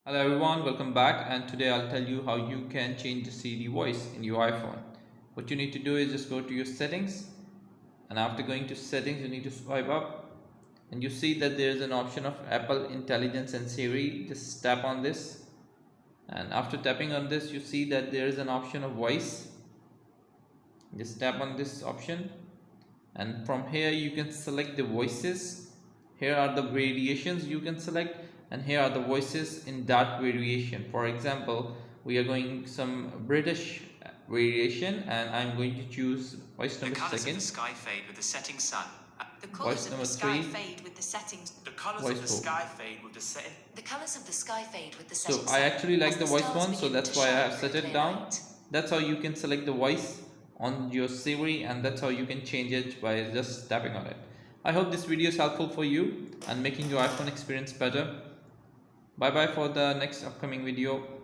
Hello everyone, welcome back, and today I'll tell you how you can change the Siri voice in your iPhone. What you need to do is just go to your settings, and after going to settings you need to swipe up and you see that there is an option of Apple Intelligence and Siri. Just tap on this, and after tapping on this you see that there is an option of voice. Just tap on this option, and from here you can select the voices. Here are the variations you can select, and here are the voices in that variation. For example, we are going some British variation, and I'm going to choose voice number second. The sky fade with the setting sun. The colours Voice of number the sky 3. fade with the settings. The colours Voice of the 4. sky fade with the setting. The colours of the sky fade with the So setting. I actually like As the voice stars one, so begin that's to why I shine have set in it clear down. light. That's how you can select the voice on your Siri, and that's how you can change it by just tapping on it. I hope this video is helpful for you and making your iPhone experience better. Bye bye for the next upcoming video.